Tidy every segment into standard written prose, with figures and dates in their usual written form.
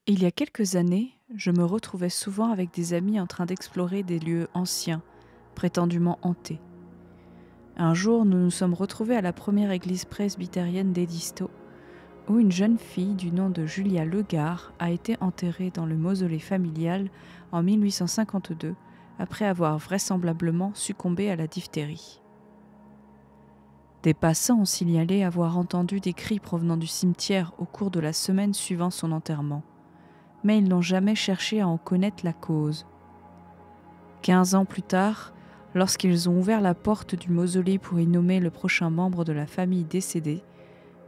Il y a quelques années, je me retrouvais souvent avec des amis en train d'explorer des lieux anciens, prétendument hantés. Un jour, nous nous sommes retrouvés à la première église presbytérienne d'Edisto, où une jeune fille du nom de Julia Legare a été enterrée dans le mausolée familial en 1852, après avoir vraisemblablement succombé à la diphtérie. Des passants ont signalé avoir entendu des cris provenant du cimetière au cours de la semaine suivant son enterrement, mais ils n'ont jamais cherché à en connaître la cause. 15 ans plus tard, lorsqu'ils ont ouvert la porte du mausolée pour y nommer le prochain membre de la famille décédée,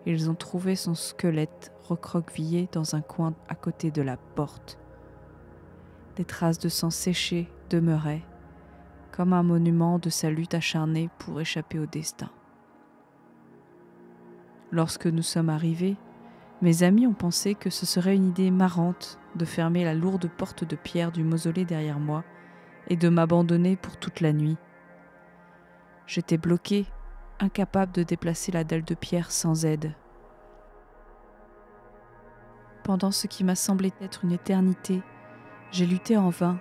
ils ont trouvé son squelette recroquevillé dans un coin à côté de la porte. Des traces de sang séché demeuraient, comme un monument de sa lutte acharnée pour échapper au destin. Lorsque nous sommes arrivés, mes amis ont pensé que ce serait une idée marrante de fermer la lourde porte de pierre du mausolée derrière moi et de m'abandonner pour toute la nuit. J'étais bloqué, incapable de déplacer la dalle de pierre sans aide. Pendant ce qui m'a semblé être une éternité, j'ai lutté en vain,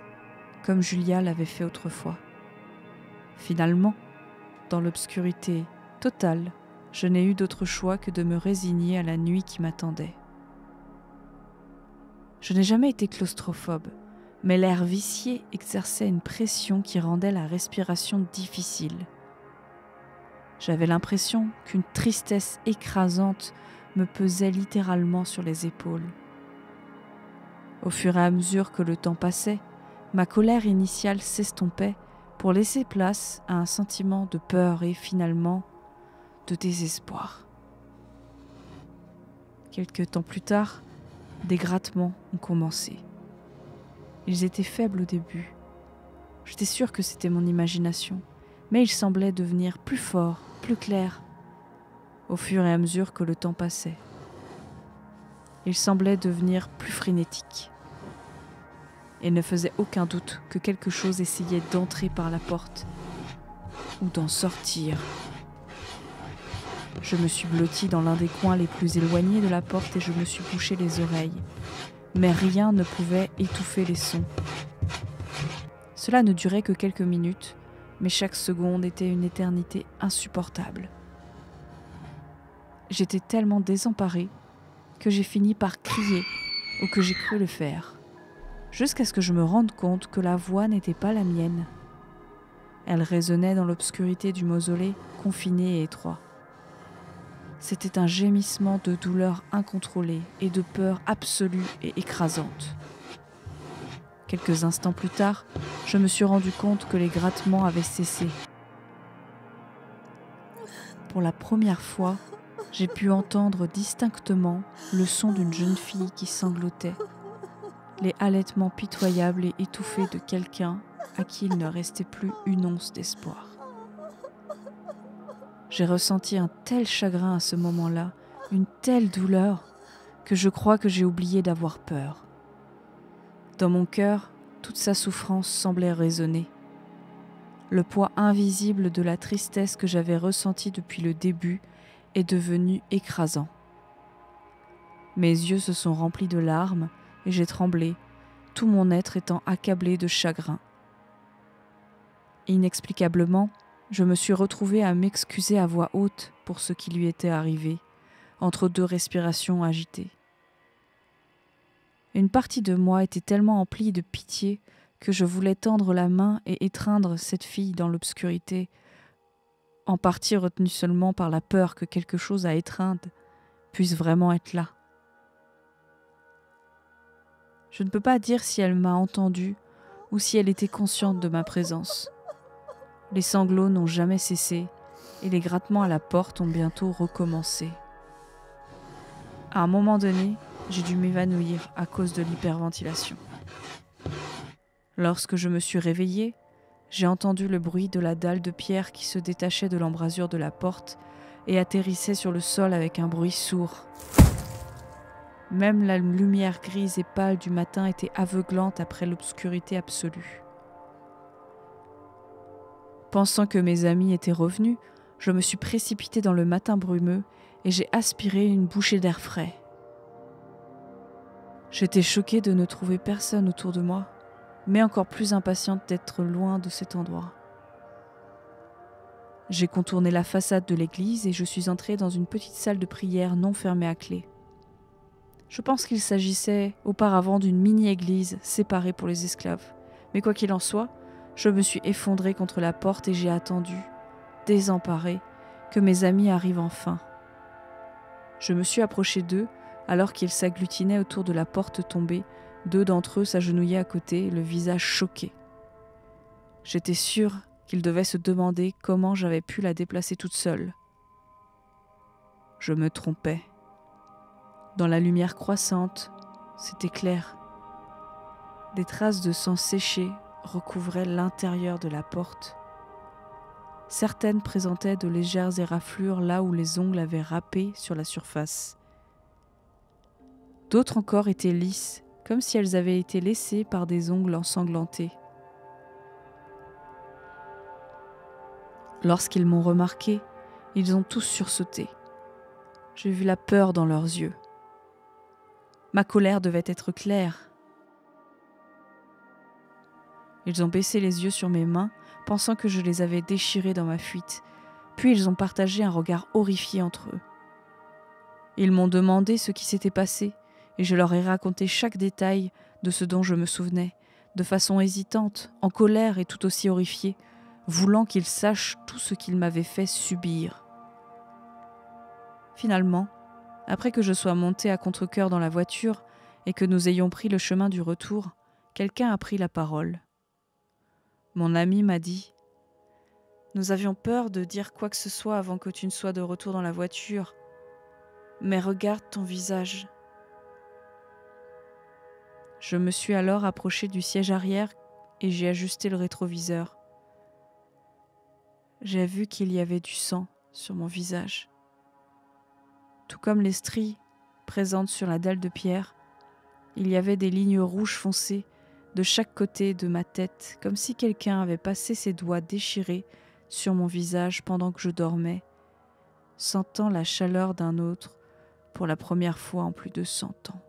comme Julia l'avait fait autrefois. Finalement, dans l'obscurité totale, je n'ai eu d'autre choix que de me résigner à la nuit qui m'attendait. Je n'ai jamais été claustrophobe, mais l'air vicié exerçait une pression qui rendait la respiration difficile. J'avais l'impression qu'une tristesse écrasante me pesait littéralement sur les épaules. Au fur et à mesure que le temps passait, ma colère initiale s'estompait pour laisser place à un sentiment de peur et finalement de désespoir. Quelque temps plus tard, des grattements ont commencé. Ils étaient faibles au début. J'étais sûre que c'était mon imagination, mais ils semblaient devenir plus forts, plus clairs, au fur et à mesure que le temps passait. Ils semblaient devenir plus frénétiques. Il ne faisait aucun doute que quelque chose essayait d'entrer par la porte ou d'en sortir. Je me suis blottie dans l'un des coins les plus éloignés de la porte et je me suis bouché les oreilles. Mais rien ne pouvait étouffer les sons. Cela ne durait que quelques minutes, mais chaque seconde était une éternité insupportable. J'étais tellement désemparée que j'ai fini par crier ou que j'ai cru le faire, jusqu'à ce que je me rende compte que la voix n'était pas la mienne. Elle résonnait dans l'obscurité du mausolée, confiné et étroit. C'était un gémissement de douleur incontrôlée et de peur absolue et écrasante. Quelques instants plus tard, je me suis rendu compte que les grattements avaient cessé. Pour la première fois, j'ai pu entendre distinctement le son d'une jeune fille qui sanglotait, les halètements pitoyables et étouffés de quelqu'un à qui il ne restait plus une once d'espoir. J'ai ressenti un tel chagrin à ce moment-là, une telle douleur, que je crois que j'ai oublié d'avoir peur. Dans mon cœur, toute sa souffrance semblait résonner. Le poids invisible de la tristesse que j'avais ressentie depuis le début est devenu écrasant. Mes yeux se sont remplis de larmes et j'ai tremblé, tout mon être étant accablé de chagrin. Inexplicablement, je me suis retrouvée à m'excuser à voix haute pour ce qui lui était arrivé, entre deux respirations agitées. Une partie de moi était tellement emplie de pitié que je voulais tendre la main et étreindre cette fille dans l'obscurité, en partie retenue seulement par la peur que quelque chose à étreindre puisse vraiment être là. Je ne peux pas dire si elle m'a entendue ou si elle était consciente de ma présence. Les sanglots n'ont jamais cessé et les grattements à la porte ont bientôt recommencé. À un moment donné, j'ai dû m'évanouir à cause de l'hyperventilation. Lorsque je me suis réveillée, j'ai entendu le bruit de la dalle de pierre qui se détachait de l'embrasure de la porte et atterrissait sur le sol avec un bruit sourd. Même la lumière grise et pâle du matin était aveuglante après l'obscurité absolue. Pensant que mes amis étaient revenus, je me suis précipitée dans le matin brumeux et j'ai aspiré une bouchée d'air frais. J'étais choquée de ne trouver personne autour de moi, mais encore plus impatiente d'être loin de cet endroit. J'ai contourné la façade de l'église et je suis entrée dans une petite salle de prière non fermée à clé. Je pense qu'il s'agissait auparavant d'une mini-église séparée pour les esclaves. Mais quoi qu'il en soit, je me suis effondrée contre la porte et j'ai attendu, désemparée, que mes amis arrivent enfin. Je me suis approchée d'eux alors qu'ils s'agglutinaient autour de la porte tombée, 2 d'entre eux s'agenouillaient à côté, le visage choqué. J'étais sûre qu'ils devaient se demander comment j'avais pu la déplacer toute seule. Je me trompais. Dans la lumière croissante, c'était clair. Des traces de sang séché recouvraient l'intérieur de la porte. Certaines présentaient de légères éraflures là où les ongles avaient râpé sur la surface. D'autres encore étaient lisses, comme si elles avaient été laissées par des ongles ensanglantés. Lorsqu'ils m'ont remarqué, ils ont tous sursauté. J'ai vu la peur dans leurs yeux. Ma colère devait être claire. Ils ont baissé les yeux sur mes mains, pensant que je les avais déchirées dans ma fuite. Puis ils ont partagé un regard horrifié entre eux. Ils m'ont demandé ce qui s'était passé, et je leur ai raconté chaque détail de ce dont je me souvenais, de façon hésitante, en colère et tout aussi horrifiée, voulant qu'ils sachent tout ce qu'ils m'avaient fait subir. Finalement, après que je sois montée à contre-cœur dans la voiture et que nous ayons pris le chemin du retour, quelqu'un a pris la parole. Mon ami m'a dit « Nous avions peur de dire quoi que ce soit avant que tu ne sois de retour dans la voiture. Mais regarde ton visage. » Je me suis alors approchée du siège arrière et j'ai ajusté le rétroviseur. J'ai vu qu'il y avait du sang sur mon visage. Tout comme les stries présentes sur la dalle de pierre, il y avait des lignes rouges foncées de chaque côté de ma tête, comme si quelqu'un avait passé ses doigts déchirés sur mon visage pendant que je dormais, sentant la chaleur d'un autre pour la première fois en plus de 100 ans.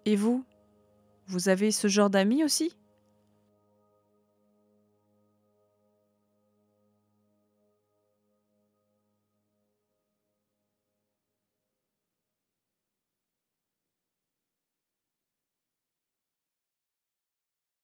Et vous avez ce genre d'amis aussi ?